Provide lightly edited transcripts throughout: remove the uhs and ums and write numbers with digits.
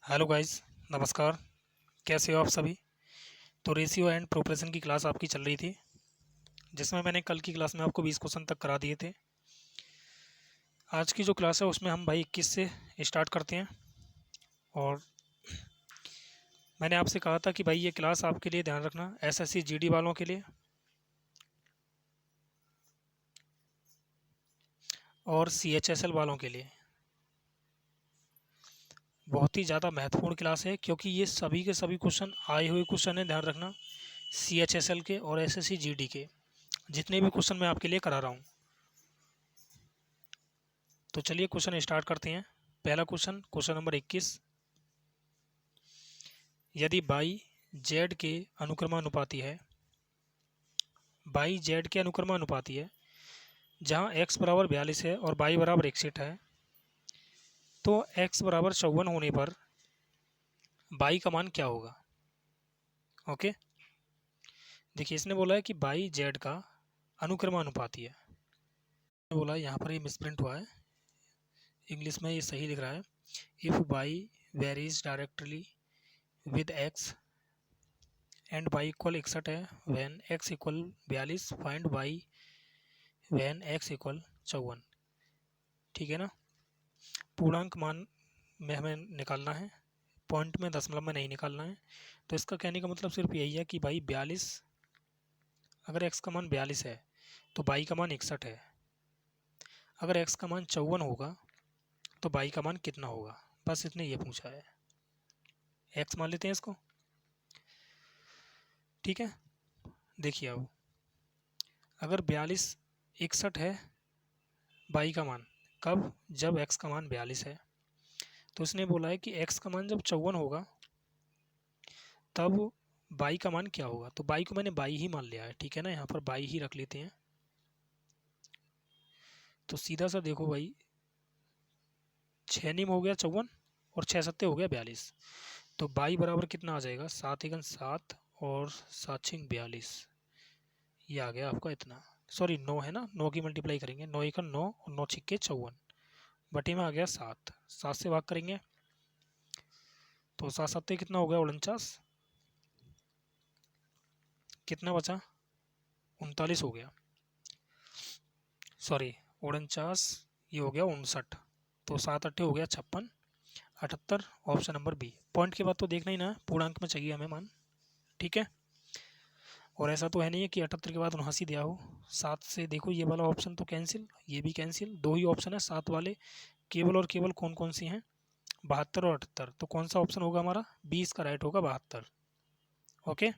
Hello guys, नमस्कार। कैसे हो आप सभी। तो रेशियो एंड प्रोपोर्शन की क्लास आपकी चल रही थी, जिसमें मैंने कल की क्लास में आपको 20 क्वेश्चन तक करा दिए थे। आज की जो क्लास है उसमें हम भाई 21 से स्टार्ट करते हैं। और मैंने आपसे कहा था कि भाई ये क्लास आपके लिए ध्यान रखना, एसएससी जीडी वालों के लिए और सीएचएसएल वालों के लिए बहुत ही ज़्यादा महत्वपूर्ण क्लास है, क्योंकि ये सभी के सभी क्वेश्चन आए हुए क्वेश्चन है। ध्यान रखना, सीएचएसएल के और एसएससी जीडी के जितने भी क्वेश्चन मैं आपके लिए करा रहा हूँ। तो चलिए क्वेश्चन स्टार्ट करते हैं। पहला क्वेश्चन, क्वेश्चन नंबर 21। यदि बाई जेड के अनुक्रमानुपाती है, बाई जेड के अनुक्रमानुपाती है, जहाँ एक्स बराबर 42 है और बाई बराबर 61 है, तो एक्स बराबर 54 होने पर बाई का मान क्या होगा। ओके, देखिए इसने बोला है कि बाई जेड का अनुक्रमानुपाती है। बोला यहाँ पर ये मिसप्रिंट हुआ है, इंग्लिश में ये सही लिख रहा है। If y varies directly with x and y equal 61 है, when x equal 42, find y when x equal 54। ठीक है ना, पूर्णांक मान में हमें निकालना है, पॉइंट में दशमलव में नहीं निकालना है। तो इसका कहने का मतलब सिर्फ यही है कि भाई 42, अगर x का मान 42 है तो बाई का मान 61 है। अगर x का मान 54 होगा तो बाई का मान कितना होगा, बस इसने ये पूछा है। x मान लेते हैं इसको। ठीक है, देखिए अब अगर 42 61 है बाई का मान, कब, जब x का मान 42 है। तो इसने बोला है कि x का मान जब 54 होगा तब बाई का मान क्या होगा। तो बाई को मैंने बाई ही मान लिया है, ठीक है ना, यहाँ पर बाई ही रख लेते हैं। तो सीधा सा देखो भाई, 6 नीम हो गया 54 और 6 सत्ते हो गया 42। तो बाई बराबर कितना आ जाएगा, 7 एकन 7 और 7 छिंग 42। ये आ गया आपका इतना, सॉरी 9 है ना, 9 की मल्टीप्लाई करेंगे, 9 एकन 9 और 9 छिक्के 54, बटे में आ गया 7, 7 से भाग करेंगे तो 7 सत्ते कितना हो गया 49, कितना बचा 39 हो गया, सॉरी 49, ये हो गया 59। तो 7 अट्ठे हो गया 56, 78, ऑप्शन नंबर बी। पॉइंट के बाद तो देखना ही ना, पूर्णांक में चाहिए हमें मान। ठीक है, और ऐसा तो है नहीं है कि 78 के बाद 79 दिया हो। 7 से देखो ये वाला ऑप्शन तो कैंसिल, ये भी कैंसिल, दो ही ऑप्शन है 7 वाले, केवल और केवल कौन कौन सी हैं, 72 और 78। तो कौन सा ऑप्शन होगा हमारा, 20 का राइट होगा 72। ओके,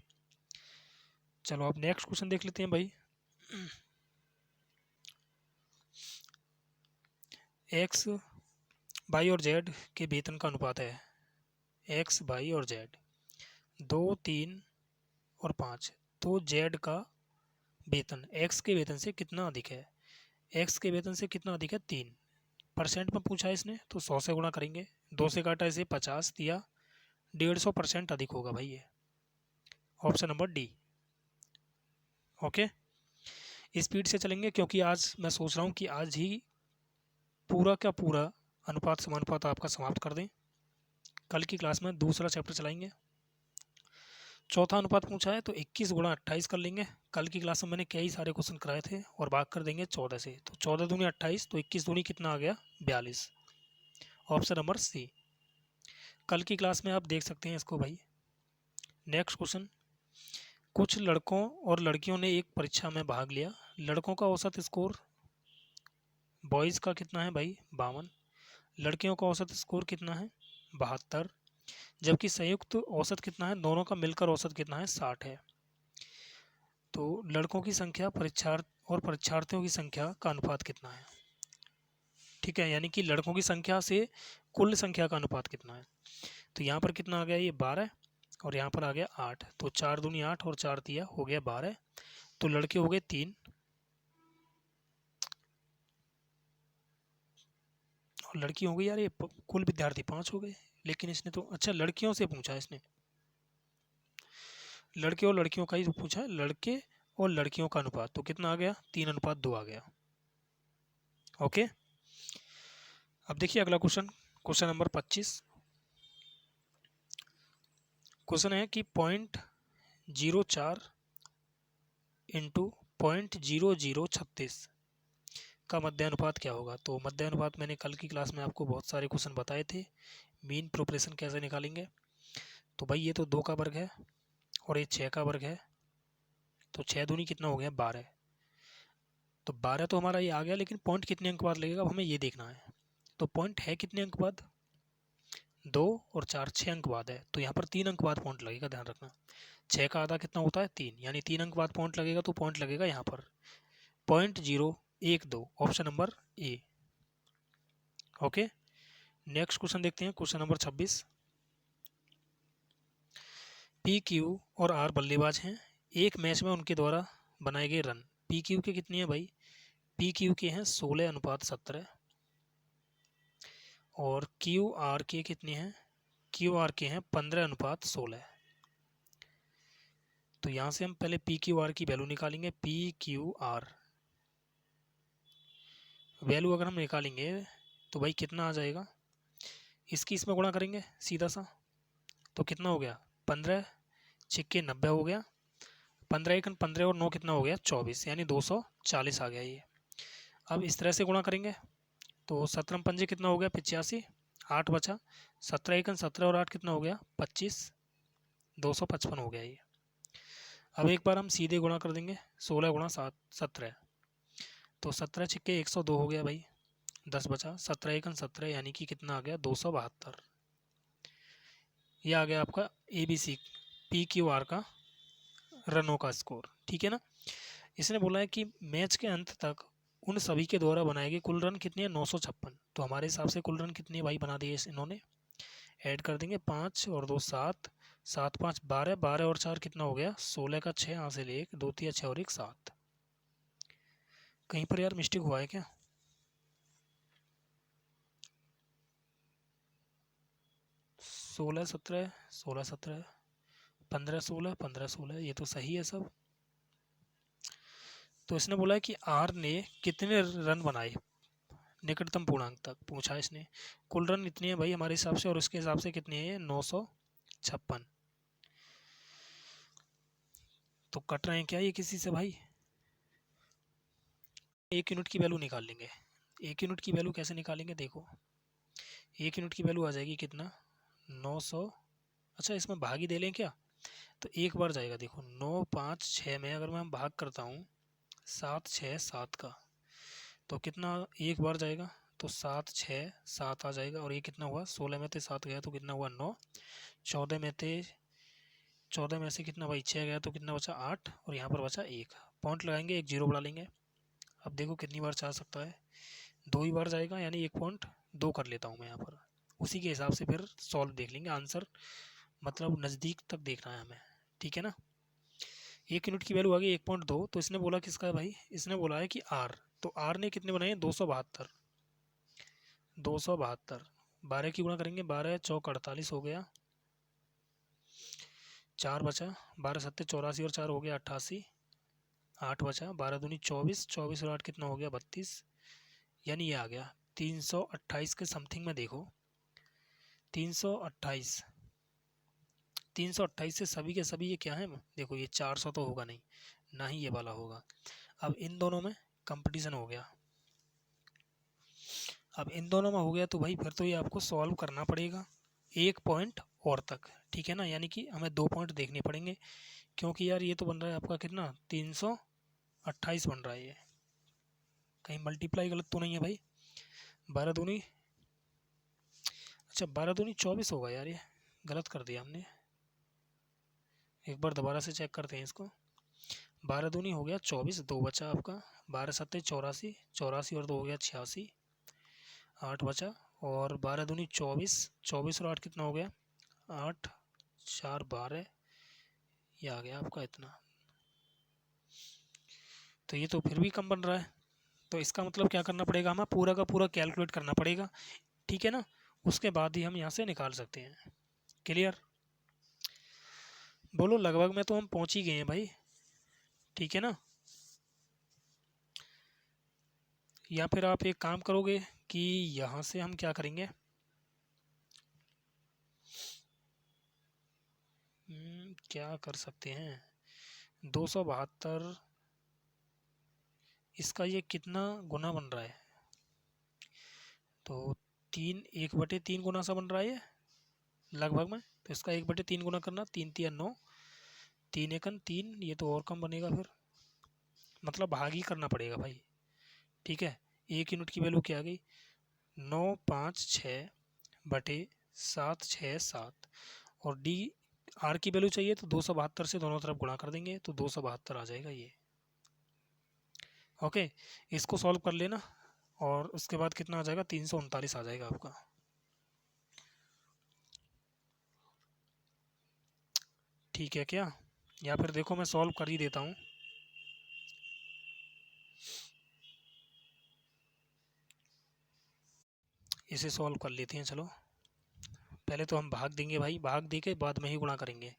चलो अब नेक्स्ट क्वेश्चन देख लेते हैं भाई। एक्स बाई और जेड के वेतन का अनुपात है, एक्स बाई और जेड 2 3 और 5। तो जेड का वेतन एक्स के वेतन से कितना अधिक है, एक्स के वेतन से कितना अधिक है 3। परसेंट में पूछा है इसने, तो 100 से गुणा करेंगे, 2 से काटा इसे 50 दिया, 150% अधिक होगा भाई ये, option number D. Okay, speed से चलेंगे क्योंकि आज मैं सोच रहा हूँ कि आज ही पूरा का पूरा अनुपात समानुपात आपका समाप्त कर दें। कल की क्लास में दूसरा चैप्टर चलाएंगे। चौथा अनुपात पूछा है तो 21 गुणा 28 कर लेंगे। कल की क्लास में मैंने कई सारे क्वेश्चन कराए थे और भाग कर देंगे 14 से, तो 14 दूनी 28, तो 21 दूनी कितना आ गया 42, ऑप्शन नंबर सी। कल की क्लास में आप देख सकते हैं इसको भाई। नेक्स्ट क्वेश्चन, कुछ लड़कों और लड़कियों ने एक परीक्षा में भाग लिया। लड़कों का औसत स्कोर बॉयज़ का कितना है भाई 52, लड़कियों का औसत स्कोर कितना है 72, जबकि संयुक्त औसत कितना है, दोनों का मिलकर औसत कितना है 60 है। तो लड़कों की संख्या परीक्षार्थ और परीक्षार्थियों की संख्या का अनुपात कितना है। ठीक है, यानी कि लड़कों की संख्या से कुल संख्या का अनुपात कितना है। तो यहाँ पर कितना आ गया ये 12 और यहाँ पर आ गया 8, तो 4 दूनी 8 और 4 दिया हो गया 12। तो लड़के हो गए 3 और लड़की हो गई, यार ये कुल विद्यार्थी 5 हो गए। लेकिन इसने तो अच्छा लड़कियों से पूछा है इसने, लड़के और लड़कियों का ही पूछा है, लड़के और लड़कियों का अनुपात, तो कितना आ गया 3:2 आ गया। ओके, अब देखिए अगला क्वेश्चन, क्वेश्चन नंबर 25। क्वेश्चन है कि 0.04 इंटू 0.0036 का मध्यानुपात क्या होगा। तो मध्यानुपात मैंने कल की क्लास में आपको बहुत सारे क्वेश्चन बताए थे। मीन प्रोपोर्शन कैसे निकालेंगे। तो भाई ये तो 2 का वर्ग है और ये 6 का वर्ग है, तो 6 दूनी कितना हो गया 12। तो 12 तो हमारा ये आ गया, लेकिन पॉइंट कितने अंक बाद लगेगा अब हमें ये देखना है। तो पॉइंट है कितने अंक बाद, 2 और 4 6 अंक बाद है, तो यहाँ पर 3 अंक बाद पॉइंट लगेगा, ध्यान रखना। 6 का आधा कितना होता है 3, यानी 3 अंक बाद पॉइंट लगेगा, तो पॉइंट लगेगा यहाँ पर 0.012, option number A. Okay, next question देखते हैं, क्वेश्चन नंबर 26। पी क्यू और आर बल्लेबाज हैं, एक मैच में उनके द्वारा बनाए गए रन पी क्यू के कितने हैं भाई, पी क्यू के हैं 16:17 और क्यू आर के कितने हैं, क्यू आर के हैं 15:16। तो यहाँ से हम पहले पी क्यू आर की वैल्यू निकालेंगे। पी क्यू आर वैल्यू अगर हम निकालेंगे तो भाई कितना आ जाएगा, इसकी इसमें गुणा करेंगे सीधा सा, तो कितना हो गया 15 छिक्के 90 हो गया, 15 एकन 15 और 9 कितना हो गया 24, यानी 240 आ गया ये। अब इस तरह से गुणा करेंगे तो 17 पंजे कितना हो गया 85, 8 बचा, 17 एकन 17 और 8 कितना हो गया 25, 255 हो गया ये। अब एक बार हम सीधे गुणा कर देंगे, 16 गुणा 7 17, तो 17 छिक्के 102 हो गया भाई, 10 बचा, 17 एकन 17, यानी कि कितना आ गया 272। ये आ गया आपका ABC पी क्यू आर का रनों का स्कोर, ठीक है ना। इसने बोला है कि मैच के अंत तक उन सभी के द्वारा बनाए गए कुल रन कितने हैं 956। तो हमारे हिसाब से कुल रन कितने भाई बना दिए इन्होंने, ऐड कर देंगे 5 और 2 7, 7 5 12, 12 और 4 कितना हो गया 16 का 6 हासिल 1, 2 3 6 और 1 7। कहीं पर यार मिस्टेक हुआ है क्या, 16 17 16 17 15 16 15 16, ये तो सही है सब। तो इसने बोला है कि आर ने कितने रन बनाए निकटतम पूर्णांक तक पूछा इसने। कुल रन इतने हैं भाई हमारे हिसाब से, और उसके हिसाब से कितने हैं 956। तो कट रहे हैं क्या ये किसी से भाई, 1 यूनिट की वैल्यू निकाल लेंगे। 1 यूनिट की वैल्यू कैसे निकालेंगे, देखो 1 यूनिट की वैल्यू आ जाएगी कितना 900। अच्छा इसमें भाग ही दे लें क्या, तो एक बार जाएगा, देखो 9 5 6 में अगर मैं भाग करता हूँ 7 6 7 का, तो कितना एक बार जाएगा, तो 7 6 7 आ जाएगा, और ये कितना हुआ 16 में से 7 गया तो कितना हुआ 9, 14 में से कितना भाई 6 गया तो कितना बचा 8, और यहाँ पर बचा 1, पॉइंट लगाएंगे 1 जीरो बढ़ा लेंगे। अब देखो कितनी बार जा सकता है, 2 ही बार जाएगा, यानी 1.2 कर लेता हूँ मैं यहाँ पर। उसी के हिसाब से फिर सॉल्व देख लेंगे आंसर, मतलब नज़दीक तक देखना है हमें, ठीक है ना। 1 यूनिट की वैल्यू आ गई 1.2, तो इसने बोला किसका है भाई, इसने बोला है कि आर, तो आर ने कितने बनाए 272, 272 12 की गुणा करेंगे, 12 चौक 48 हो गया, 4 बचा, 12 सत्ते 84 और 4 हो गया 88, 8 बचा, 12 दूनी 24, 24 और 8 कितना हो गया 32, यानी ये आ गया 328 के समथिंग में। देखो 328, 328 से सभी के सभी ये क्या है, देखो ये 400 तो होगा नहीं, ना ही ये वाला होगा। अब इन दोनों में कंपटीशन हो गया, अब इन दोनों में हो गया तो भाई फिर तो ये आपको सॉल्व करना पड़ेगा 1 पॉइंट और तक, ठीक है ना, यानी कि हमें 2 पॉइंट देखने पड़ेंगे, क्योंकि यार ये तो बन रहा है आपका कितना 328 बन रहा है ये, कहीं मल्टीप्लाई गलत तो नहीं है भाई, 12 दूनी, अच्छा 12 दूनी 24 होगा यार, ये गलत कर दिया हमने, एक बार दोबारा से चेक करते हैं इसको। 12 दूनी हो गया 24, 2 बचा आपका, 12 सत्ते 84, 84 और 2 हो गया 86, 8 बचा, और 12 दूनी 24, 24 और 8 कितना हो गया 8 4 12, ये आ गया आपका इतना। तो ये तो फिर भी कम बन रहा है, तो इसका मतलब क्या करना पड़ेगा, हमें पूरा का पूरा कैलकुलेट करना पड़ेगा, ठीक है ना, उसके बाद ही हम यहाँ से निकाल सकते हैं। क्लियर, बोलो लगभग में तो हम पहुँच ही गए हैं भाई, ठीक है ना। या फिर आप एक काम करोगे कि यहाँ से हम क्या करेंगे, क्या कर सकते हैं, 272, इसका ये कितना गुना बन रहा है, तो 1/3 गुना सा बन रहा है ये लगभग में। तो इसका 1/3 गुना करना, 3×3 = 9, 3×1 = 3, ये तो और कम बनेगा फिर, मतलब भाग ही करना पड़ेगा भाई। ठीक है, 1 यूनिट की वैल्यू क्या आ गई, 956/767, और डी आर की वैल्यू चाहिए तो 272 से दोनों तरफ गुणा कर देंगे तो 272 आ जाएगा ये। ओके, इसको सॉल्व कर लेना और उसके बाद कितना आ जाएगा, 339 आ जाएगा आपका। ठीक है क्या, या फिर देखो मैं सॉल्व कर ही देता हूँ। इसे सॉल्व कर लेते हैं, चलो पहले तो हम भाग देंगे भाई, भाग दे के बाद में ही गुणा करेंगे।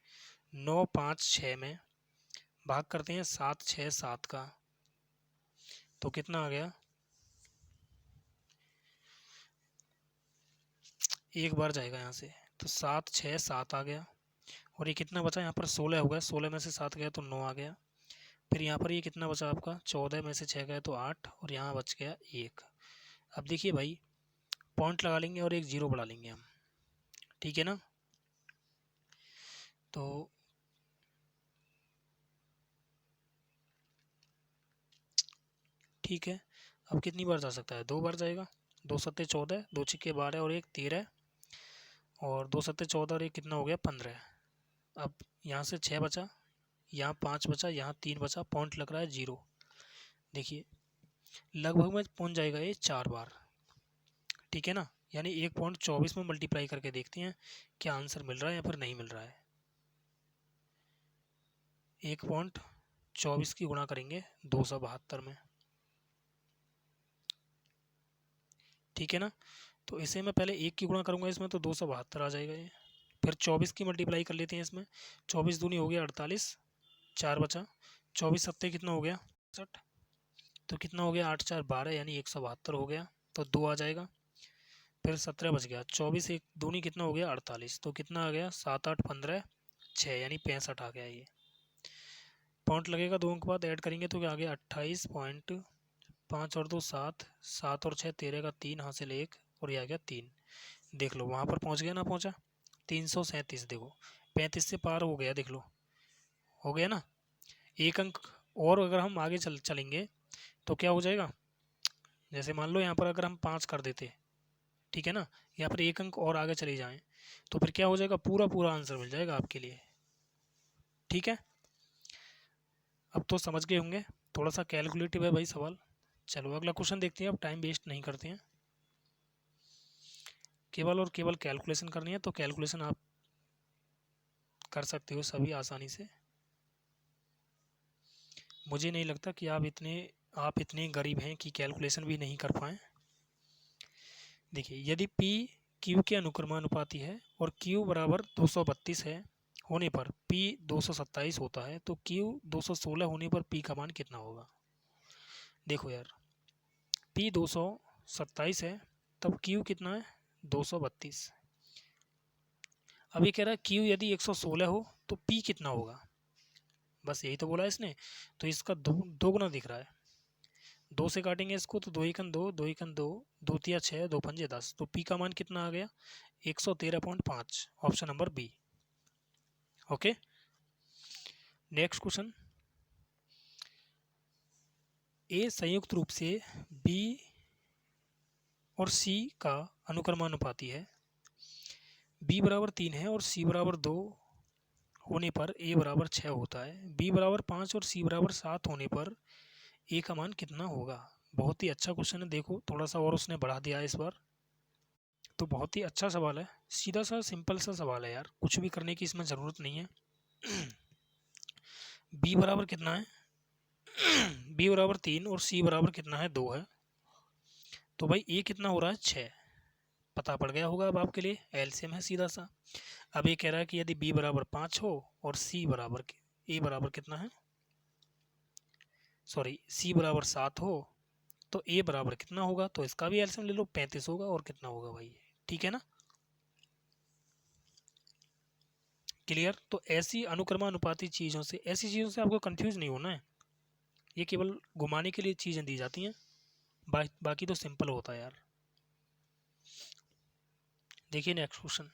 956 में भाग करते हैं 767 का, तो कितना आ गया, एक बार जाएगा यहाँ से, तो 767 आ गया, और ये कितना बचा यहाँ पर, 16 हो गया, 16 में से 7 गया तो 9 आ गया। फिर यहाँ पर ये कितना बचा आपका, 14 में से 6 गया तो 8, और यहाँ बच गया 1। अब देखिए भाई, पॉइंट लगा लेंगे और एक जीरो बढ़ा लेंगे हम, ठीक है ना। तो ठीक है, अब कितनी बार जा सकता है, 2 बार जाएगा, 2 सत्ते 14, 2 छिक्के 12 और 1 13, और 2 सत्ते 14 और 1 कितना हो गया, 15। अब यहाँ से 6 बचा, यहाँ 5 बचा, यहाँ 3 बचा, पॉइंट लग रहा है 0। देखिए लगभग में पहुँच जाएगा ये 4 बार, ठीक है ना। यानी 1.24 में मल्टीप्लाई करके देखते हैं क्या आंसर मिल रहा है या फिर नहीं मिल रहा है। 1.24 की गुणा करेंगे 272 में, ठीक है ना। तो इसे मैं पहले 1 की गुणा करूंगा इसमें तो 272 आ जाएगा ये, फिर 24 की मल्टीप्लाई कर लेते हैं इसमें, 24 दूनी हो गया 48, 4 बचा, 24 सत्ते कितना हो गया 60, तो कितना हो गया 8 4 12, यानी 172 हो गया, तो 2 आ जाएगा। फिर 17 बच गया, 24 एक दूनी कितना हो गया 48, तो कितना आ गया 7 8 15 6, यानी 65 आ गया ये। पॉइंट लगेगा 2 अंक बाद ऐड करेंगे तो क्या आ गया 28.5 और 2 7, 7 और 6 13 का 3 हासिल 1, और ये आ गया 3। देख लो वहाँ पर पहुँच गया ना, पहुँचा 337, देखो 35 से पार हो गया, देख लो हो गया ना। एक अंक और अगर हम आगे चलेंगे तो क्या हो जाएगा, जैसे मान लो यहाँ पर अगर हम 5 कर देते, ठीक है ना, यहाँ पर एक अंक और आगे चले जाएं तो फिर क्या हो जाएगा, पूरा पूरा आंसर मिल जाएगा आपके लिए, ठीक है। अब तो समझ गए होंगे, थोड़ा सा कैलकुलेटिव है भाई सवाल। चलो अगला क्वेश्चन देखते हैं, अब टाइम वेस्ट नहीं करते हैं, केवल और केवल कैलकुलेशन करनी है, तो कैलकुलेशन आप कर सकते हो सभी आसानी से। मुझे नहीं लगता कि आप इतने गरीब हैं कि कैलकुलेशन भी नहीं कर पाएँ। देखिए यदि P Q के अनुक्रमानुपाती है और Q बराबर 232 है होने पर P 227 होता है, तो Q 216 होने पर P का मान कितना होगा। देखो यार, P 227 है तब Q कितना है 232। अब ये कह रहा है Q यदि 116 हो तो P कितना होगा, बस यही तो बोला है इसने, तो इसका दो गुना दिख रहा है, 2 से काटेंगे इसको तो 2 एकन 2, 2 एकन 2, 2 तिया 6, 2 पंजे 10, तो P का मान कितना आ गया 113.5, option number B. Okay, next question, ए संयुक्त रूप से बी और सी का अनुक्रमानुपाती है, बी बराबर 3 है और सी बराबर 2 होने पर ए बराबर 6 होता है, बी बराबर 5 और सी बराबर 7 होने पर ए का मान कितना होगा। बहुत ही अच्छा क्वेश्चन है, देखो थोड़ा सा और उसने बढ़ा दिया है इस बार, तो बहुत ही अच्छा सवाल है, सीधा सा सिंपल सा सवाल है यार, कुछ भी करने की इसमें ज़रूरत नहीं है। बी बराबर कितना है, बी बराबर 3 और सी बराबर कितना है 2 है, तो भाई ए कितना हो रहा है 6, पता पड़ गया होगा अब आपके लिए, एलसीएम है सीधा सा। अब ये कह रहा है कि यदि बी बराबर 5 हो और सी बराबर ए बराबर कितना है, सॉरी सी बराबर 7 हो तो ए बराबर कितना होगा, तो इसका भी एलसीएम ले लो 35 होगा, और कितना होगा भाई, ठीक है ना। क्लियर। तो ऐसी अनुक्रमानुपाती चीज़ों से, ऐसी चीज़ों से आपको कंफ्यूज नहीं होना है, ये केवल घुमाने के लिए चीज़ें दी जाती हैं, बाकी तो सिंपल होता है यार। देखिए नेक्स्ट क्वेश्चन,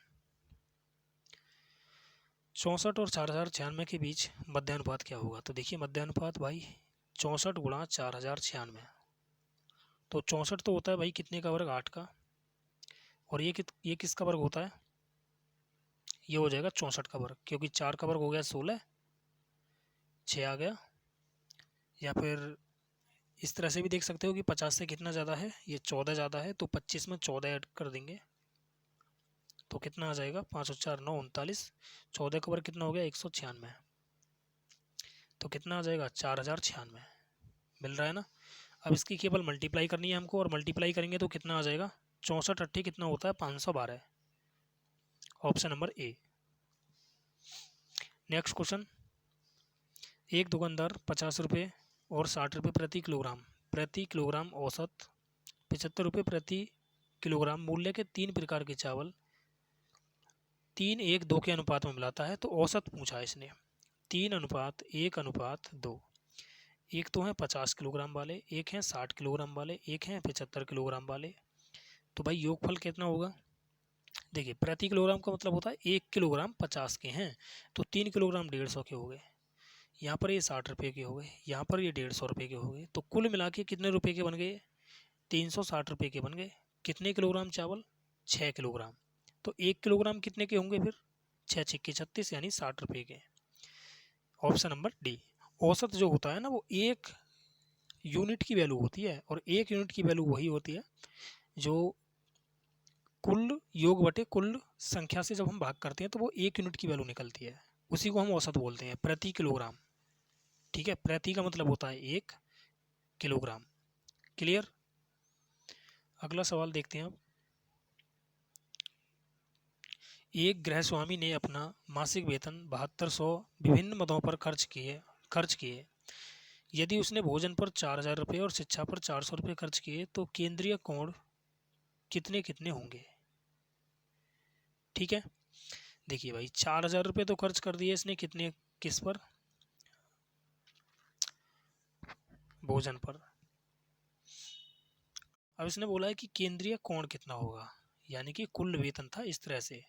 64 और 4096 के बीच मध्यानुपात क्या होगा। तो देखिए मध्यानुपात भाई 64 गुणा 4096, तो 64 तो होता है भाई कितने का वर्ग, 8 का, और ये किसका वर्ग होता है, ये हो जाएगा 64 का वर्ग, क्योंकि 4 का वर्ग हो गया 16, 6 आ गया। या फिर इस तरह से भी देख सकते हो कि 50 से कितना ज़्यादा है, ये 14 ज़्यादा है, तो 25 में 14 ऐड कर देंगे तो कितना आ जाएगा, 5 और 4 9 39, 14 का वर्ग कितना हो गया 196, तो कितना आ जाएगा 4096 मिल रहा है ना। अब इसकी केवल मल्टीप्लाई करनी है हमको, और मल्टीप्लाई करेंगे तो कितना आ जाएगा, 64 अट्ठी कितना होता है 512, option number A. Next question, एक दुकानदार 50 रुपये और 60 रुपये प्रति किलोग्राम औसत 75 रुपये प्रति किलोग्राम मूल्य के 3 प्रकार के चावल 3:1:2 के अनुपात में मिलाता है। तो औसत पूछा है इसने, 3:1:2। एक तो है 50 किलोग्राम वाले, एक है 60 किलोग्राम वाले, एक है 75 किलोग्राम वाले। तो भाई योगफल कितना होगा, देखिए प्रति किलोग्राम का मतलब होता है 1 किलोग्राम 50 के हैं, तो 3 किलोग्राम 150 के हो गए, यहाँ पर ये 60 रुपये के हो गए, यहाँ पर ये 150 रुपये के हो गए, तो कुल मिला के कितने रुपये के बन गए, 360 रुपये के बन गए। कितने किलोग्राम चावल, 6 किलोग्राम, तो 1 किलोग्राम कितने के होंगे फिर, 6 छक्के 36 यानी 60 रुपये के, ऑप्शन नंबर डी। औसत जो होता है ना वो एक यूनिट की वैल्यू होती है, और एक यूनिट की वैल्यू वही होती है जो कुल योग बटे कुल संख्या से जब हम भाग करते हैं तो वो एक यूनिट की वैल्यू निकलती है, उसी को हम औसत बोलते हैं, प्रति किलोग्राम। ठीक है, प्रति का मतलब होता है 1 किलोग्राम। क्लियर। अगला सवाल देखते हैं अब, एक गृहस्वामी ने अपना मासिक वेतन 7200 विभिन्न मदों पर खर्च किए। यदि उसने भोजन पर 4000 रुपये और शिक्षा पर 400 रुपये खर्च किए तो केंद्रीय कोण कितने कितने होंगे। ठीक है, देखिए भाई 4000 रुपये तो खर्च कर दिए इसने, कितने, किस पर, भोजन पर। अब इसने बोला है कि केंद्रीय कोण कितना होगा, यानी कि कुल वेतन था इस तरह से।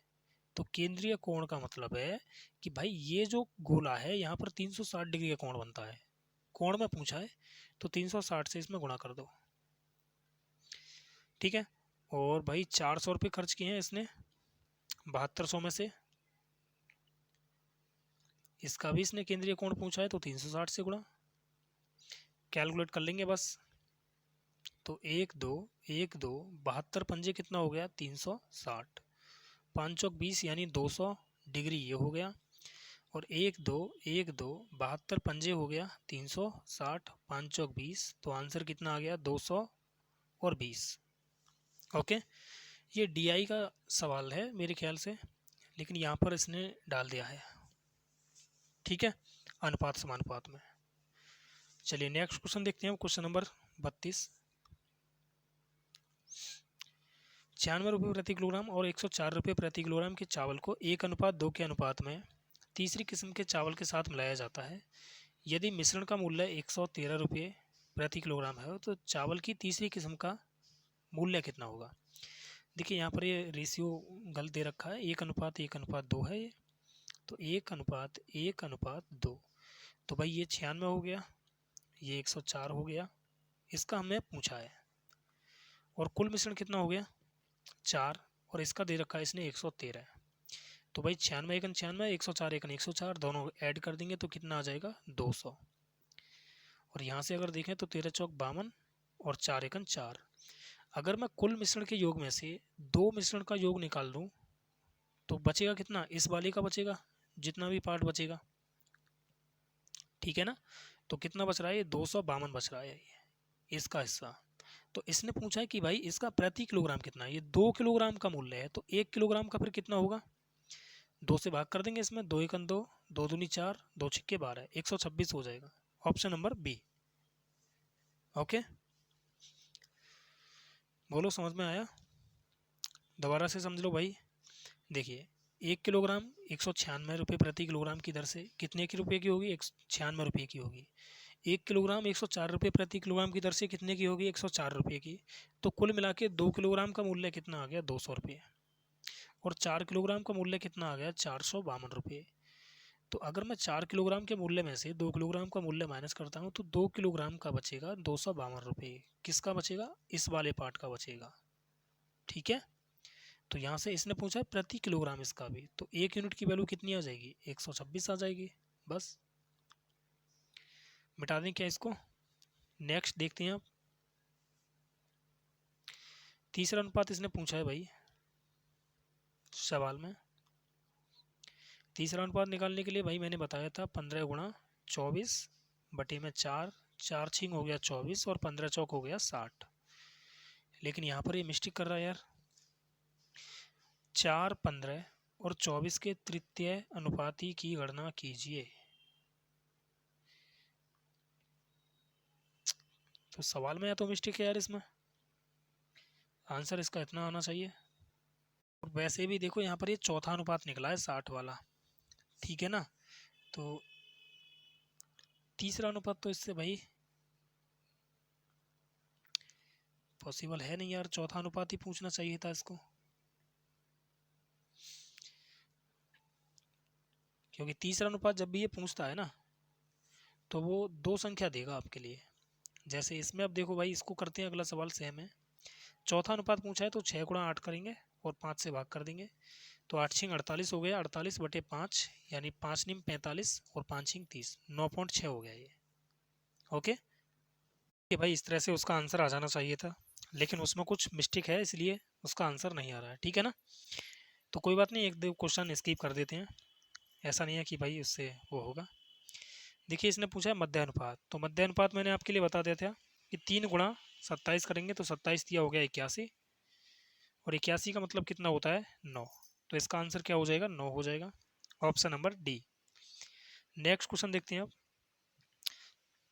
तो केंद्रीय कोण का मतलब है कि भाई ये जो गोला है यहाँ पर 360 डिग्री का कोण बनता है, कोण में पूछा है तो 360 से इसमें गुणा कर दो। ठीक है, और भाई 400 रुपये खर्च किए हैं इसने 7200 में से, इसका भी इसने केंद्रीय कोण पूछा है तो 360 से गुणा, कैलकुलेट कर लेंगे बस। तो 1 2 1 2 72 पंजे कितना हो गया 360, 5 चौक 20 यानी 200 डिग्री ये हो गया, और 1 2 1 2 72 पंजे हो गया 360, 5 चौक 20, तो आंसर कितना आ गया 220। ओके, ये डीआई का सवाल है मेरे ख्याल से, लेकिन यहाँ पर इसने डाल दिया है। ठीक है, अनुपात समानुपात में। चलिए नेक्स्ट क्वेश्चन देखते हैं, क्वेश्चन नंबर 32, 96 रुपये प्रति किलोग्राम और 104 रुपये प्रति किलोग्राम के चावल को 1:2 के अनुपात में तीसरी किस्म के चावल के साथ मिलाया जाता है। यदि मिश्रण का मूल्य 113 रुपये प्रति किलोग्राम है तो चावल की तीसरी किस्म का मूल्य कितना होगा। देखिए यहाँ पर ये रेशियो गलत दे रखा है, 1:1:2 है ये, तो 1:1:2, तो भाई ये 96 हो गया, ये 104 हो गया, इसका हमें पूछा है, और कुल मिश्रण कितना हो गया 4, और इसका दे रखा है इसने 113। तो भाई 96 एकन 96, 104 एकन 104, दोनों ऐड कर देंगे तो कितना आ जाएगा 200। और यहाँ से अगर देखें तो 13 चौक 52 और 4 एकन 4। अगर मैं कुल मिश्रण के योग में से दो मिश्रण का योग निकाल दूँ तो बचेगा कितना, इस वाले का बचेगा, जितना भी पार्ट बचेगा। ठीक है ना, तो कितना बच रहा है, ये 252 बच रहा है ये इसका हिस्सा। तो इसने पूछा है कि भाई इसका प्रति किलोग्राम कितना है, ये 2 किलोग्राम का मूल्य है, तो 1 किलोग्राम का फिर कितना होगा, 2 से भाग कर देंगे इसमें, 2 एकन 2, 2 दूनी 4, 2 छिक्के 12, 126 हो जाएगा, ऑप्शन नंबर बी। ओके, बोलो समझ में आया, दोबारा से समझ लो भाई। देखिए 1 किलोग्राम 196 रुपये प्रति किलोग्राम की दर से कितने की रुपये की होगी? 196 रुपये की होगी। 1 किलोग्राम 104 रुपये प्रति किलोग्राम की दर से कितने की होगी? 104 रुपये की। तो कुल मिला के 2 किलोग्राम का मूल्य कितना आ गया? 200 रुपये। और 4 किलोग्राम का मूल्य कितना आ गया? 452 रुपये। तो अगर मैं 4 किलोग्राम के मूल्य में से 2 किलोग्राम का मूल्य माइनस करता हूँ तो 2 किलोग्राम का बचेगा 252 रुपये। किसका बचेगा? इस वाले पार्ट का बचेगा। ठीक है, तो यहाँ से इसने पूछा है प्रति किलोग्राम इसका भी, तो 1 यूनिट की वैल्यू कितनी आ जाएगी? 126 आ जाएगी। बस मिटा दें क्या इसको? नेक्स्ट देखते हैं आप। तीसरा अनुपात इसने पूछा है भाई सवाल में। तीसरा अनुपात निकालने के लिए भाई मैंने बताया था 15 गुणा 24 बटे में 4, 4 छिंग हो गया 24 और 15 चौक हो गया 60। लेकिन यहाँ पर ये मिस्टेक कर रहा है यार। 4, 15 और 24 के तृतीय अनुपाती की गणना कीजिए। तो सवाल में या तो मिस्टेक है यार, इसमें आंसर इसका इतना आना चाहिए। और वैसे भी देखो यहाँ पर ये चौथा अनुपात निकला है 60 वाला। ठीक है ना, तो तीसरा अनुपात तो इससे भाई पॉसिबल है नहीं यार, चौथा अनुपात ही पूछना चाहिए था इसको, क्योंकि तीसरा अनुपात जब भी ये पूछता है ना तो वो 2 संख्या देगा आपके लिए। जैसे इसमें अब देखो भाई, इसको करते हैं, अगला सवाल सेम है। चौथा अनुपात पूछा है तो 6 गुणा 8 करेंगे और 5 से भाग कर देंगे। तो 8 छिंग 48 हो गया, 48 बटे 5 यानी 5 निम 45 और 5 छिंग 30, 9.6 हो गया ये। ओके कि भाई इस तरह से उसका आंसर आ जाना चाहिए था, लेकिन उसमें कुछ मिस्टेक है इसलिए उसका आंसर नहीं आ रहा है। ठीक है ना, तो कोई बात नहीं, एक दो क्वेश्चन स्किप कर देते हैं, ऐसा नहीं है कि भाई उससे वो होगा। देखिए इसने पूछा है मध्य अनुपात, तो मध्य अनुपात मैंने आपके लिए बता दिया था कि 3 गुणा 27 करेंगे तो 27 दिया हो गया 81, और 81 का मतलब कितना होता है? 9। तो इसका आंसर क्या हो जाएगा? 9 हो जाएगा, option number D. Next question देखते हैं अब।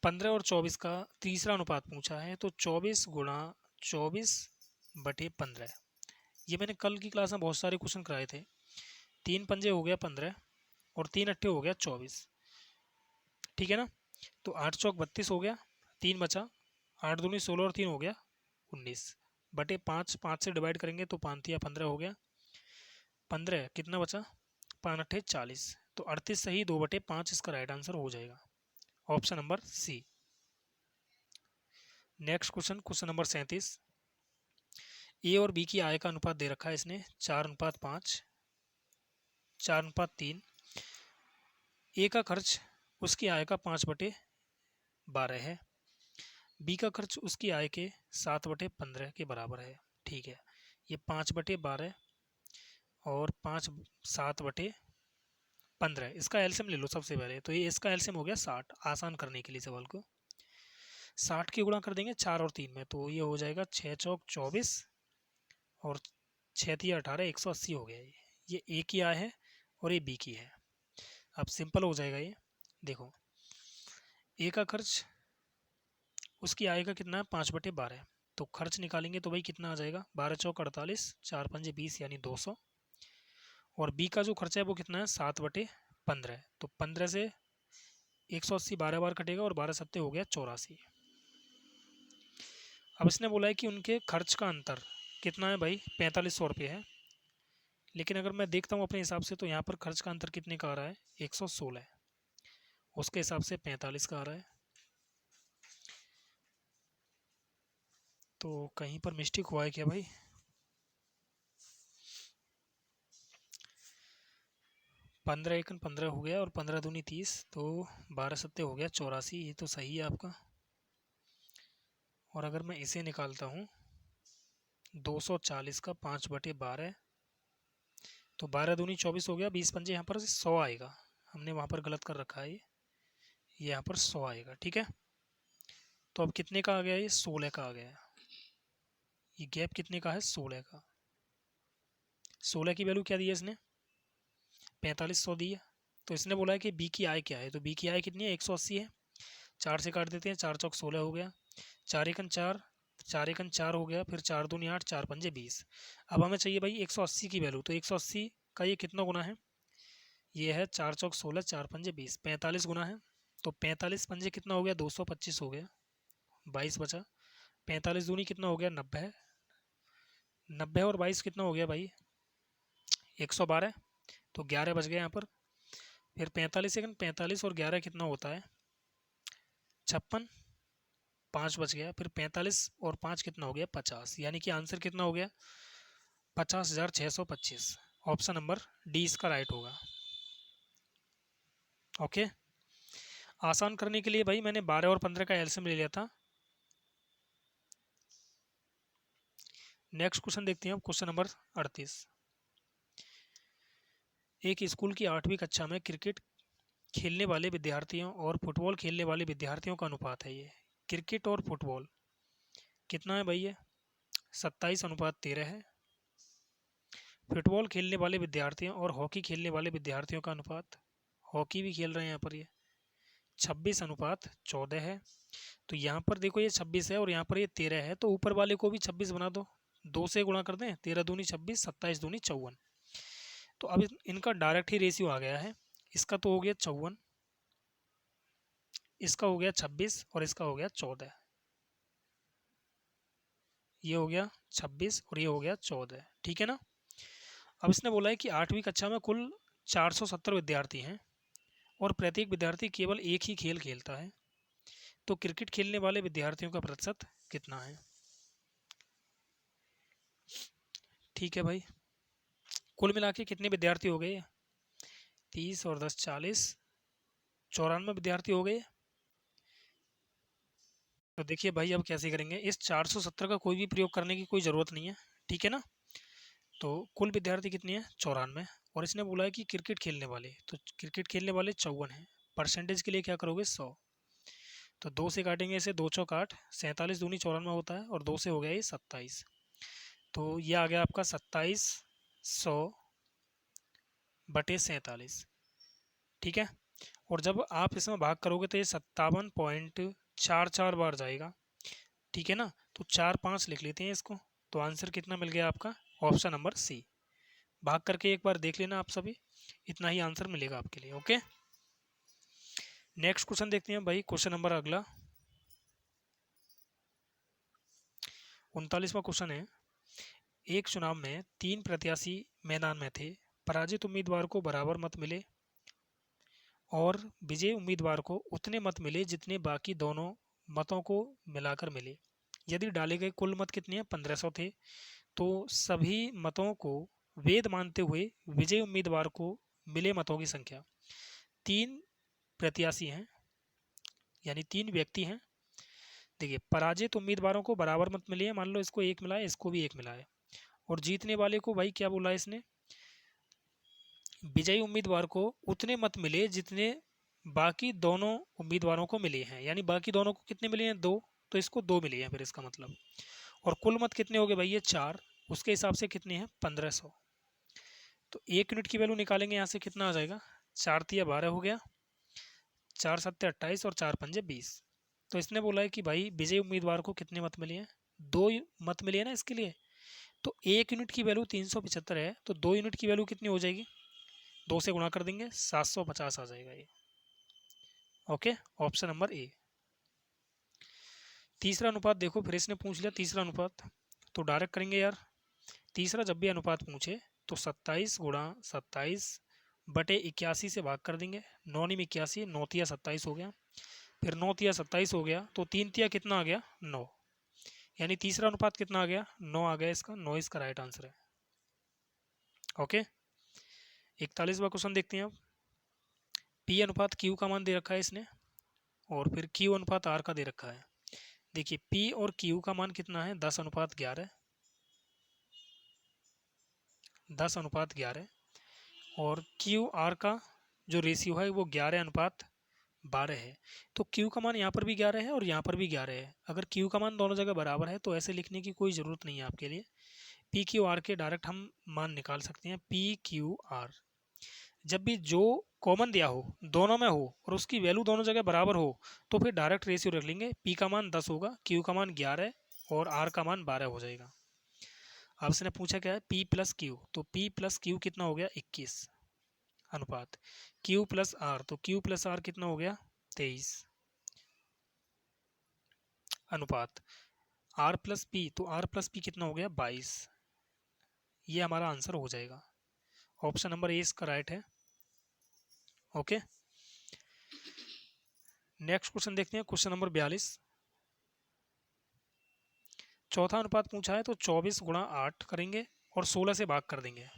15 और 24 का तीसरा अनुपात पूछा है, तो 24 गुणा 24 बटे 15। ये मैंने कल की क्लास में बहुत सारे क्वेश्चन कराए थे। 3 पंजे हो गया 15 और 3 अट्ठे हो गया 24। ठीक है ना, तो 8 चौक 32 हो गया, 3 बचा, 8 दूनी 16 और 3 हो गया 19 बटे 5, 5 से डिवाइड करेंगे तो 5 तिया 15 हो गया, 15 कितना बचा? 5 अट्ठे 40, तो 38 सही 2 बटे 5 इसका राइट आंसर हो जाएगा, option number C. Next question, question number 37। A और बी की आय का अनुपात दे रखा है इसने 4:5, 4:3। ए का खर्च उसकी आय का 5/12 है, बी का खर्च उसकी आय के 7/15 के बराबर है। ठीक है, ये 5/12 और 5 7/15, इसका एलसीएम ले लो सबसे पहले। तो ये इसका एलसीएम हो गया 60, आसान करने के लिए सवाल को 60 की गुणा कर देंगे 4 और 3 में, तो ये हो जाएगा 6 चौक 24 और 6 तिया 18, 180 हो गया। ये ए की आय है और ये बी की है। अब सिंपल हो जाएगा ये। देखो ए का खर्च उसकी आय का कितना है? 5/12, तो खर्च निकालेंगे तो भाई कितना आ जाएगा? 12 चौक 48, 4 पंजे 20 यानी 200। और बी का जो खर्चा है वो कितना है? 7/15, तो 15 से 180 12 बार कटेगा और 12 सत्ते हो गया 84। अब इसने बोला है कि उनके खर्च का अंतर कितना है भाई? 4500 रुपये है। लेकिन अगर मैं देखता हूँ अपने हिसाब से तो यहाँ पर खर्च का अंतर कितने का आ रहा है? 116, उसके हिसाब से 45 का आ रहा है। तो कहीं पर मिस्टेक हुआ है क्या भाई? पंद्रह एकन 15 हो गया और 15 दूनी 30, तो 12 सत्ते हो गया 84, ये तो सही है आपका। और अगर मैं इसे निकालता हूँ 240 का 5/12, तो 12 दूनी 24 हो गया, 20 पंजे यहाँ पर 100 आएगा, हमने वहाँ पर गलत कर रखा है, ये यहाँ पर 100 आएगा। ठीक है, तो अब कितने का आ गया? ये 16 का आ गया। ये गैप कितने का है? 16 का। 16 की वैल्यू क्या दी है इसने? 4500 दी है। तो इसने बोला है कि बी की आय क्या है, तो बी की आय कितनी है? 180 है। 4 से काट देते हैं, 4 चौक 16 हो गया, 4 एकन 4, 4 एकन 4 हो गया, फिर 4 दूनी 8, 4 पंजे 20। अब हमें चाहिए भाई 180 की वैल्यू, तो 180 का ये कितना गुना है, ये है 4 चौक 16, 4 पंजे 20, 45 गुना है। तो 45 पंजे कितना हो गया, 225 हो गया, 22 बचा। 45 दूनी कितना हो गया, 90, 90 और 22 कितना हो गया भाई, 112। तो 11 बच गए यहाँ पर। फिर 45 सेकंड, 45 और 11 कितना होता है, 56, 5 बच गया। फिर 45 और 5 कितना हो गया, 50। यानी कि आंसर कितना हो गया, 50,625। ऑप्शन नंबर डी इसका राइट होगा। ओके, आसान करने के लिए भाई मैंने 12 और 15 का एलसीएम ले लिया था। नेक्स्ट क्वेश्चन देखते हैं अब, क्वेश्चन नंबर 38। एक स्कूल की 8वीं कक्षा में क्रिकेट खेलने वाले विद्यार्थियों और फुटबॉल खेलने वाले विद्यार्थियों का अनुपात है। ये क्रिकेट और फुटबॉल कितना है भाई, ये 27:13 है। फुटबॉल खेलने वाले विद्यार्थियों और हॉकी खेलने वाले विद्यार्थियों का अनुपात, हॉकी भी खेल रहे हैं यहाँ पर, ये 26:14 है। तो यहाँ पर देखो ये 26 है और यहाँ पर ये 13 है, तो ऊपर वाले को भी 26 बना दो, 2 से गुणा कर दें, 13 दूनी 26, 27 दूनी 54। तो अब इनका डायरेक्ट ही रेशियो आ गया है। इसका तो हो गया 54, इसका हो गया 26 और इसका हो गया 14। ये हो गया 26 और ये हो गया 14, ठीक है ना। अब इसने बोला है कि 8वीं कक्षा में कुल 470 विद्यार्थी हैं और प्रत्येक विद्यार्थी केवल एक ही खेल खेलता है, तो क्रिकेट खेलने वाले विद्यार्थियों का प्रतिशत कितना है। ठीक है भाई, कुल मिला के कितने विद्यार्थी हो गए, 30 और 10 40, 94 विद्यार्थी हो गए। तो देखिए भाई अब कैसे करेंगे, इस 470 का कोई भी प्रयोग करने की कोई ज़रूरत नहीं है, ठीक है ना। तो कुल विद्यार्थी कितनी है, 94, और इसने बोला है कि क्रिकेट खेलने वाले, तो क्रिकेट खेलने वाले 54 हैं। परसेंटेज के लिए क्या करोगे, 100। तो 2 से काटेंगे इसे, 2 चौक 8, 47 दूनी 94 होता है, और 2 से हो गया ये 27। तो ये आ गया आपका 27/100/47, ठीक है। और जब आप इसमें भाग करोगे तो ये 57.44 बार जाएगा, ठीक है ना। तो 4 5 लिख लेते हैं इसको। तो आंसर कितना मिल गया आपका, ऑप्शन नंबर सी। भाग करके एक बार देख लेना आप सभी, इतना ही आंसर मिलेगा आपके लिए। ओके, नेक्स्ट क्वेश्चन देखते हैं भाई, क्वेश्चन नंबर अगला 39वां क्वेश्चन है। एक चुनाव में 3 प्रत्याशी मैदान में थे, पराजित उम्मीदवार को बराबर मत मिले और विजयी उम्मीदवार को उतने मत मिले जितने बाकी दोनों मतों को मिलाकर मिले। यदि डाले गए कुल मत कितने हैं, 1500 थे, तो सभी मतों को वैध मानते हुए विजयी उम्मीदवार को मिले मतों की संख्या। 3 प्रत्याशी हैं, यानी 3 व्यक्ति हैं। देखिए, पराजित उम्मीदवारों को बराबर मत मिले हैं, मान लो इसको 1 मिला है, इसको भी 1 मिला है, और जीतने वाले को भाई क्या बोला है इसने, विजयी उम्मीदवार को उतने मत मिले जितने बाकी दोनों उम्मीदवारों को मिले हैं। यानी बाकी दोनों को कितने मिले हैं, 2, तो इसको 2 मिले हैं फिर इसका मतलब। और कुल मत कितने हो गए भाई, ये 4, उसके हिसाब से कितने हैं, 1500। तो 1 यूनिट की वैल्यू निकालेंगे यहाँ से, कितना आ जाएगा, 4 तिया 12 हो गया, 4 सत्ते 28 और 4 पंजे 20। तो इसने बोला है कि भाई विजयी उम्मीदवार को कितने मत मिले हैं, 2 मत मिले हैं ना इसके लिए। तो 1 यूनिट की वैल्यू 375 है, तो 2 यूनिट की वैल्यू कितनी हो जाएगी, 2 से गुणा कर देंगे, 750 आ जाएगा ये। Okay, option number A. तीसरा अनुपात देखो, फिर इसने पूछ लिया तीसरा अनुपात, तो डायरेक्ट करेंगे यार। तीसरा जब भी अनुपात पूछे तो 27 गुणा 27/81 से भाग कर देंगे। 9 × 81, 9 तिया 27 हो गया, फिर 9 तिया 27 हो गया, तो 3 तिया कितना आ गया, 9। यानी तीसरा अनुपात कितना आ गया, 9 आ गया इसका, 9 इसका राइट आंसर है। ओके, 41वां क्वेश्चन देखते हैं अब। पी अनुपात क्यू का मान दे रखा है इसने, और फिर क्यू अनुपात आर का दे रखा है। देखिए, पी और क्यू का मान कितना है, 10:11, 10:11, और क्यू आर का जो रेशियो है वो 11:12 है। तो क्यू का मान यहाँ पर भी 11 है और यहाँ पर भी 11 है। अगर क्यू का मान दोनों जगह बराबर है तो ऐसे लिखने की कोई ज़रूरत नहीं है आपके लिए। पी क्यू आर के डायरेक्ट हम मान निकाल सकते हैं। पी क्यू आर जब भी जो कॉमन दिया हो दोनों में हो और उसकी वैल्यू दोनों जगह बराबर हो तो फिर डायरेक्ट रेशियो रख लेंगे। पी का मान 10 होगा, क्यू का मान 11 और आर का मान 12 हो जाएगा। आपसे ने पूछा क्या है, P प्लस क्यू, तो P प्लस क्यू कितना हो गया 21 अनुपात Q प्लस R, तो Q प्लस R कितना हो गया 23 अनुपात R प्लस P, तो R प्लस P कितना हो गया 22। ये हमारा आंसर हो जाएगा। ऑप्शन नंबर ए इसका राइट है। ओके, नेक्स्ट क्वेश्चन देखते हैं, क्वेश्चन नंबर 42। चौथा अनुपात पूछा है, तो 24 गुणा 8 करेंगे और 16 से भाग कर देंगे।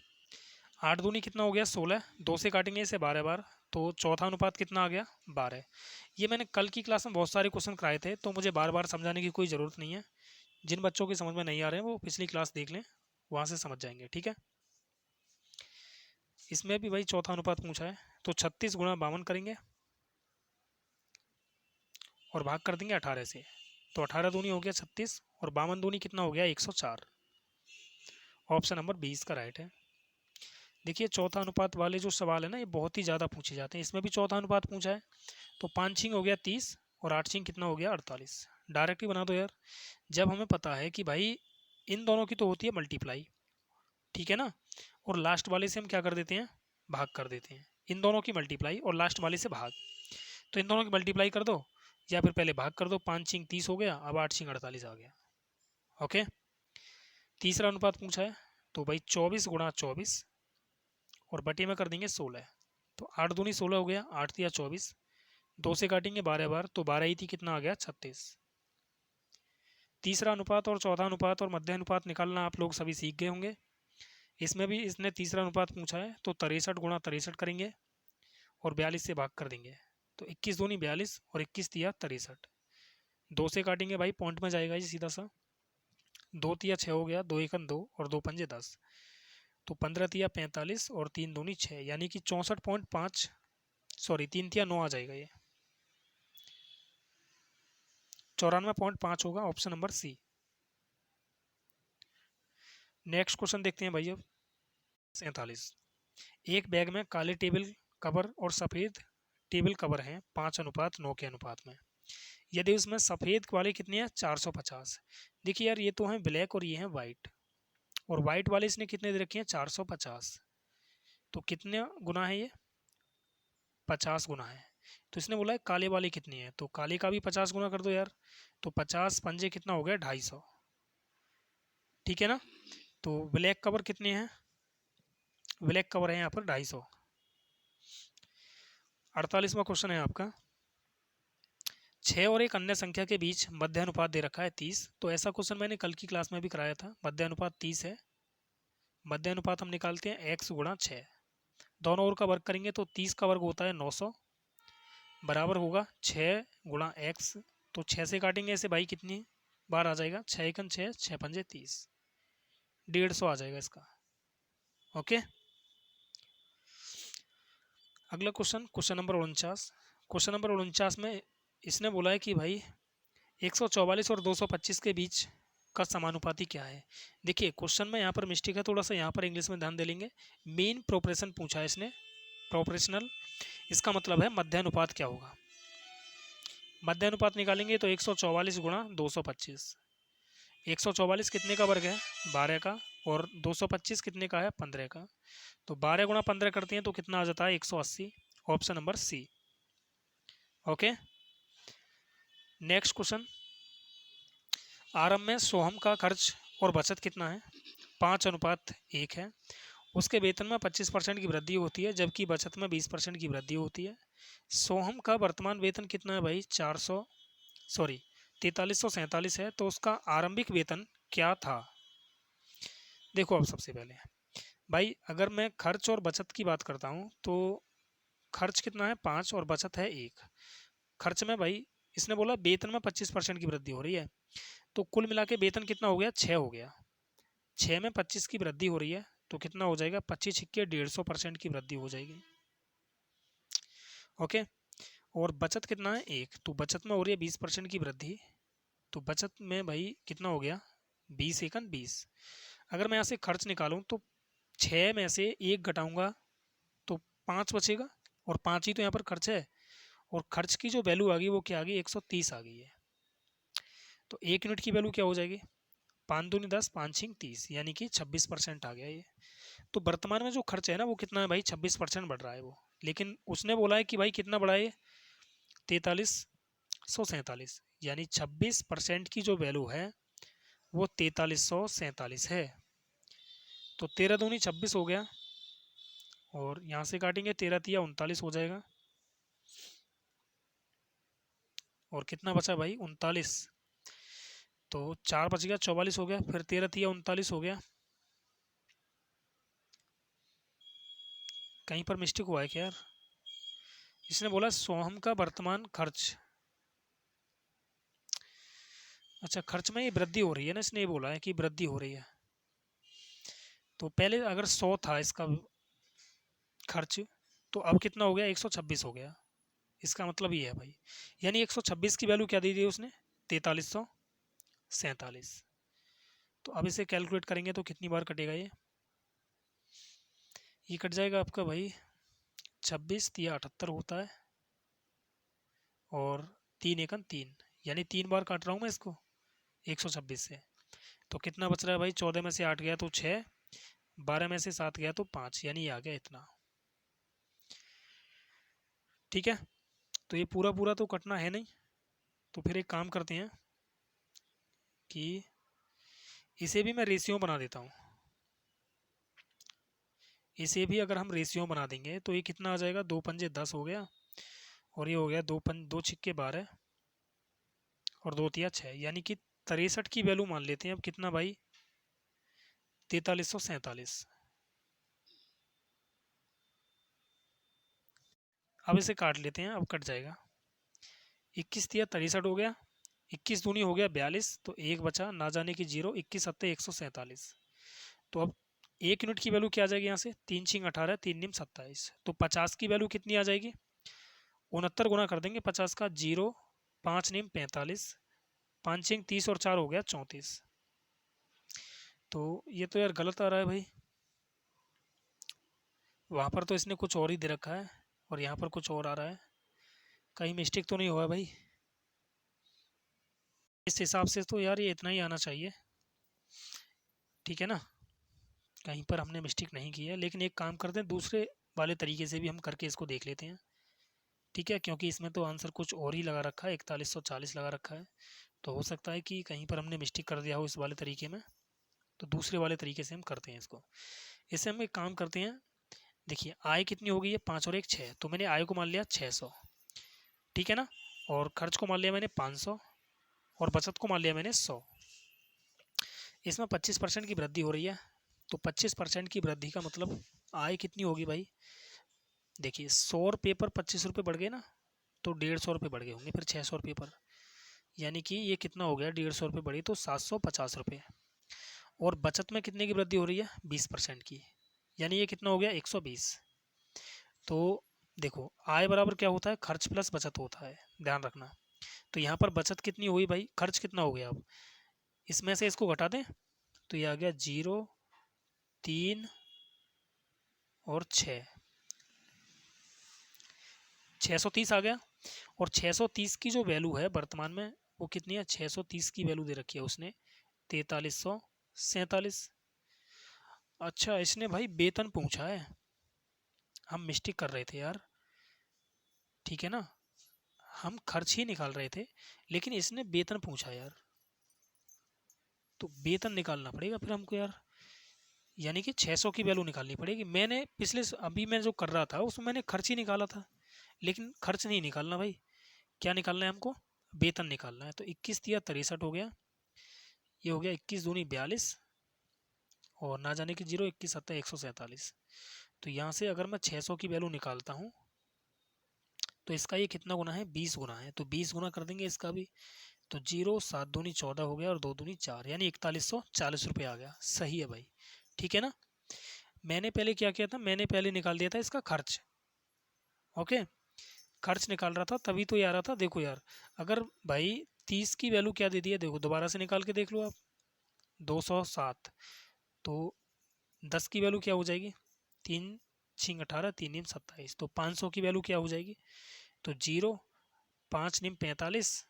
8 दूनी कितना हो गया 16, 2 से काटेंगे इसे 12 बार, तो चौथा अनुपात कितना आ गया 12। ये मैंने कल की क्लास में बहुत सारे क्वेश्चन कराए थे, तो मुझे बार बार समझाने की कोई ज़रूरत नहीं है। जिन बच्चों की समझ में नहीं आ रहे हैं वो पिछली क्लास देख लें, वहाँ से समझ जाएंगे। ठीक है, इसमें भी भाई चौथा अनुपात पूछा है, तो 36 गुणा 52 करेंगे और भाग कर देंगे 18 से, तो 18 दूनी हो गया 36 और 52 दूनी कितना हो गया 104। ऑप्शन नंबर 20 का राइट है। देखिए चौथा अनुपात वाले जो सवाल है ना, ये बहुत ही ज़्यादा पूछे जाते हैं। इसमें भी चौथा अनुपात पूछा है, तो 5 छिंग हो गया 30 और 8 छिंग कितना हो गया 48। डायरेक्ट ही बना दो यार, जब हमें पता है कि भाई इन दोनों की तो होती है मल्टीप्लाई, ठीक है ना, और लास्ट वाले से हम क्या कर देते हैं भाग कर देते हैं। इन दोनों की मल्टीप्लाई और लास्ट वाले से भाग, तो इन दोनों की मल्टीप्लाई कर दो या फिर पहले भाग कर दो। 5 छिंग 30 हो गया, अब 8 छिंग 48 आ गया। ओके, तीसरा अनुपात पूछा है, तो भाई 24 गुणा 24 और बटे में कर देंगे 16, तो 8 दूनी 16 हो गया, 8 दिया 24, 2 से काटेंगे 12 बार, तो 12 ही थी कितना आ गया 36। तीसरा अनुपात और चौथा अनुपात और मध्य अनुपात निकालना आप लोग सभी सीख गए होंगे। इसमें भी इसने तीसरा अनुपात पूछा है, तो 63 गुणा 63 करेंगे और 42 से भाग कर देंगे, तो 21 दूनी 42 और 21 दिया 63, 2 से काटेंगे भाई पॉइंट में जाएगा जी सीधा सा, 2 तिया 6 हो गया, 2 एकन 2 और 2 पंजे 10, तो 15 तिया 45 और 3 दूनी 6, यानी कि 64.5, सॉरी 3 तिया 9 आ जाएगा, ये 94.5 होगा। Option number C. Next question देखते हैं भाई अब 47। एक बैग में काले टेबल कवर और सफ़ेद टेबल कवर हैं 5 अनुपात 9 के अनुपात में। यदि उसमें सफ़ेद वाले कितने हैं 450। देखिए यार, ये तो हैं ब्लैक और ये हैं वाइट, और वाइट वाले इसने कितने दे रखे हैं 450, तो कितने गुना है ये 50 गुना है। तो इसने बोला है काले वाले कितने हैं, तो काले का भी 50 गुना कर दो यार, तो 50 पंजे कितना हो गया 250, ठीक है ना। तो ब्लैक कवर कितने हैं, ब्लैक कवर है यहाँ पर 250। 48वां क्वेश्चन है आपका, 6 और एक अन्य संख्या के बीच मध्य अनुपात दे रखा है 30। तो ऐसा क्वेश्चन मैंने कल की क्लास में भी कराया था। मध्य अनुपात 30 है, मध्य अनुपात हम निकालते हैं x गुणा 6, दोनों ओर का वर्ग करेंगे तो 30 का वर्ग होता है 900, बराबर होगा 6 गुणा x, तो 6 से काटेंगे ऐसे भाई कितनी बार आ जाएगा 6 एकन 6, 6 पंजे 30, 150 आ जाएगा इसका। ओके, अगला question, question number 49। Question number 49 में इसने बोला है कि भाई 144 और 225 के बीच का समानुपाती क्या है। देखिए क्वेश्चन में यहाँ पर मिस्टेक है थोड़ा सा, यहाँ पर इंग्लिश में ध्यान दे लेंगे। मीन प्रोपोर्शन पूछा है इसने, प्रोपोर्शनल, इसका मतलब है मध्य अनुपात क्या होगा। मध्य अनुपात निकालेंगे तो 144 गुणा 225, 144 कितने का वर्ग है 12 का, और 225 कितने का है 15 का, तो 12 गुणा 15 करते हैं तो कितना आ जाता है 180। Option number C. Okay, next question, आरंभ में सोहम का खर्च और बचत कितना है 5 अनुपात 1 है। उसके वेतन में 25% की वृद्धि होती है, जबकि बचत में 20% की वृद्धि होती है। सोहम का वर्तमान वेतन कितना है भाई 4347 है, तो उसका आरंभिक वेतन क्या था। देखो अब सबसे पहले भाई अगर मैं खर्च और बचत की बात करता हूँ, तो खर्च कितना है 5 और बचत है 1। खर्च में भाई इसने बोला वेतन में 25% की वृद्धि हो रही है, तो कुल मिला के वेतन कितना हो गया 6 हो गया, 6 में 25 की वृद्धि हो रही है, तो कितना हो जाएगा 25 छिक्के 150% की वृद्धि हो जाएगी। ओके, और बचत कितना है 1, तो बचत में हो रही है 20% की वृद्धि, तो बचत में भाई कितना हो गया 20 एकन 20। अगर मैं यहाँ से खर्च निकालूँ तो 6 में से 1 घटाऊंगा तो 5 बचेगा, और 5 ही तो यहाँ पर खर्च है, और खर्च की जो वैल्यू आ गई वो क्या आ गई 130 आ गई है। तो 1 यूनिट की वैल्यू क्या हो जाएगी 5 दूनी 10, 5 छिंग 30, यानी कि 26% आ गया ये। तो वर्तमान में जो खर्च है ना वो कितना है भाई, 26% बढ़ रहा है वो। लेकिन उसने बोला है कि भाई कितना बढ़ा है, 4347, यानी 26% की जो वैल्यू है वो 4347 है। तो 13 दूनी 26 हो गया, और यहाँ से काटेंगे 13 तिया 39 हो जाएगा, और कितना बचा भाई 39, तो 4 बच गया 44 हो गया, फिर 13 तिया 39 हो गया। कहीं पर मिस्टेक हुआ है क्या यार? इसने बोला सोहम का वर्तमान खर्च, अच्छा खर्च में ये वृद्धि हो रही है ना, इसने ये बोला है कि वृद्धि हो रही है। तो पहले अगर 100 था इसका खर्च, तो अब कितना हो गया, 126 हो गया। इसका मतलब ये है भाई, यानी 126 की वैल्यू क्या दी थी उसने, 4347। तो अब इसे कैलकुलेट करेंगे तो कितनी बार कटेगा ये कट जाएगा आपका भाई 26 तिया 78 होता है, और 3 एकन 3, यानी 3 बार काट रहा हूँ मैं इसको 126 से। तो कितना बच रहा है भाई, 14 में से 8 गया तो 6, 12 में से 7 गया तो 5, यानी ये आ गया इतना। ठीक है, तो ये पूरा पूरा तो कटना है नहीं, तो फिर एक काम करते हैं कि इसे भी मैं रेशियो बना देता हूँ। इसे भी अगर हम रेशियो बना देंगे तो ये कितना आ जाएगा, 2 पंजे 10 हो गया, और ये हो गया 2 छिक्के 12, और 2 तिया 6, यानी कि 63 की वैल्यू मान लेते हैं अब कितना भाई, 4347। अब इसे काट लेते हैं, अब कट जाएगा, 21 तिया 63 हो गया, 21 दूनी हो गया 42, तो एक बचा ना जाने की 0, 21 सत्ते 147। तो अब 1 यूनिट की वैल्यू क्या आ जाएगी यहाँ से, 3 छिंग 18, 3 निम 27, तो 50 की वैल्यू कितनी आ जाएगी, 69 गुना कर देंगे 50 का, 0 5 निम 45, 5 छिंग 30 और 4 हो गया 34। तो ये तो यार गलत आ रहा है भाई, वहाँ पर तो इसने कुछ और ही दे रखा है और यहाँ पर कुछ और आ रहा है, कहीं मिस्टेक तो नहीं हुआ भाई? इस हिसाब से तो यार ये इतना ही आना चाहिए, ठीक है ना, कहीं पर हमने मिस्टेक नहीं की है। लेकिन एक काम करते हैं, दूसरे वाले तरीके से भी हम करके इसको देख लेते हैं, ठीक है, क्योंकि इसमें तो आंसर कुछ और ही लगा रखा है, 4140 लगा रखा है, तो हो सकता है कि कहीं पर हमने मिस्टेक कर दिया हो इस वाले तरीके में। तो दूसरे वाले तरीके से हम करते हैं इसको। इससे हम एक काम करते हैं, देखिए आय कितनी हो गई है, 5 और 1 6, तो मैंने आय को मान लिया 600, ठीक है ना, और खर्च को मान लिया मैंने 500, और बचत को मान लिया मैंने 100। इसमें 25% की वृद्धि हो रही है, तो 25% की वृद्धि का मतलब आय कितनी होगी भाई, देखिए 100 रुपये पर 25 रुपये बढ़ गए ना, तो 150 रुपये बढ़ गए होंगे फिर 600 रुपये पर, यानी कि ये कितना हो गया, 150 रुपये बढ़ी तो 750 रुपये। और बचत में कितने की वृद्धि हो रही है, 20% की, यानी ये कितना हो गया 120। तो देखो आय बराबर क्या होता है, खर्च प्लस बचत होता है, ध्यान रखना। तो यहाँ पर बचत कितनी हुई भाई, खर्च कितना हो गया, अब इसमें से इसको घटा दें तो ये आ गया 0 3 और 6, 630 आ गया। और 630 की जो वैल्यू है वर्तमान में वो कितनी है, 630 की वैल्यू दे रखी है उसने 4347। अच्छा इसने भाई वेतन पूछा है, हम मिस्टेक कर रहे थे यार, ठीक है ना, हम खर्च ही निकाल रहे थे, लेकिन इसने वेतन पूछा यार, तो वेतन निकालना पड़ेगा फिर हमको यार, यानी कि 600 की वैल्यू निकालनी पड़ेगी। मैंने पिछले अभी मैं जो कर रहा था उसमें मैंने खर्च ही निकाला था, लेकिन खर्च नहीं निकालना भाई, क्या निकालना है हमको, वेतन निकालना है। तो 21 तिया 63 हो गया, ये हो गया 21 दूनी 42, और ना जाने की 0, 21 सत्ता 147। तो यहाँ से अगर मैं 600 की वैल्यू निकालता हूँ तो इसका ये कितना गुना है, 20 गुना है, तो 20 गुना कर देंगे इसका भी, तो 0 7 दूनी 14 हो गया, और 2 दूनी 4, यानी 4140 रुपये आ गया। सही है भाई, ठीक है ना। मैंने पहले क्या किया था, मैंने पहले निकाल दिया था इसका खर्च, ओके, खर्च निकाल रहा था तभी तो ये आ रहा था। देखो यार अगर भाई 30 की वैल्यू क्या दे दी है, देखो दोबारा से निकाल के देख लो आप, 207, तो 10 की वैल्यू क्या हो जाएगी, 3 छिंग 18, 3 निम 27, तो 500 की वैल्यू क्या हो जाएगी, तो 0 5 निम 45,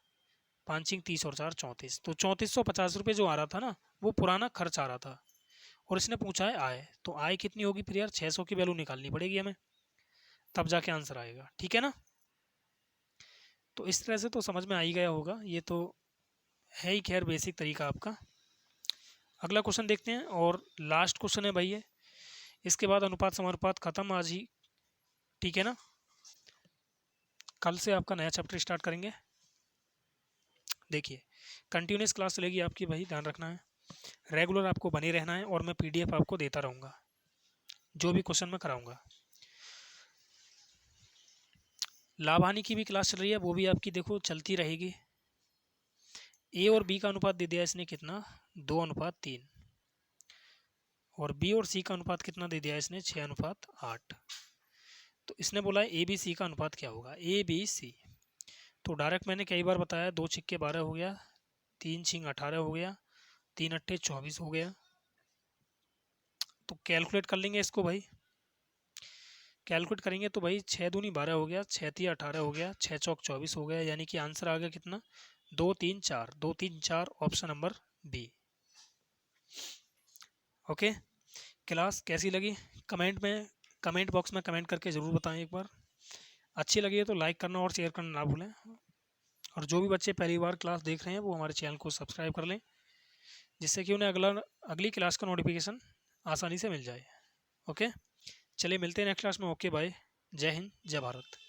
5 छिंग 30 और 4 34, तो 3450 रुपये जो आ रहा था ना वो पुराना खर्च आ रहा था, और इसने पूछा है आय, तो आय कितनी होगी फिर यार, 600 की वैल्यू निकालनी पड़ेगी हमें, तब जाके आंसर आएगा। ठीक है ना। तो इस तरह से तो समझ में आ ही गया होगा, ये तो है ही खैर बेसिक तरीका आपका। अगला क्वेश्चन देखते हैं, और लास्ट क्वेश्चन है भाई ये, इसके बाद अनुपात समानुपात खत्म आज ही। ठीक है ना, कल से आपका नया चैप्टर स्टार्ट करेंगे। देखिए कंटिन्यूस क्लास चलेगी आपकी भाई, ध्यान रखना है, रेगुलर आपको बने रहना है, और मैं पीडीएफ आपको देता रहूँगा जो भी क्वेश्चन मैं कराऊंगा। लाभ हानि की भी क्लास चल रही है, वो भी आपकी देखो चलती रहेगी। ए और बी का अनुपात दे दिया इसने कितना, 2:3, और बी और सी का अनुपात कितना दे दिया इसने, 6:8। तो इसने बोला है ए बी सी का अनुपात क्या होगा, ए बी सी। तो डायरेक्ट मैंने कई बार बताया, 2 छिक्के 12 हो गया, 3 छिंग 18 हो गया, 3 अट्ठे 24 हो गया। तो कैलकुलेट कर लेंगे इसको भाई, कैलकुलेट करेंगे तो भाई 6 दूनी 12 हो गया, 6 तिया 18 हो गया, 6 चौक 24 हो गया, यानी कि आंसर आ गया कितना, 2 3 4, 2 3 4, option number B. Okay, class कैसी लगी कमेंट बॉक्स में कमेंट करके ज़रूर बताएं एक बार। अच्छी लगी है तो लाइक करना और शेयर करना ना भूलें, और जो भी बच्चे पहली बार क्लास देख रहे हैं वो हमारे चैनल को सब्सक्राइब कर लें, जिससे कि उन्हें अगली क्लास का नोटिफिकेशन आसानी से मिल जाए। ओके, चलिए मिलते हैं नेक्स्ट क्लास में। ओके बाय, जय हिंद जय भारत।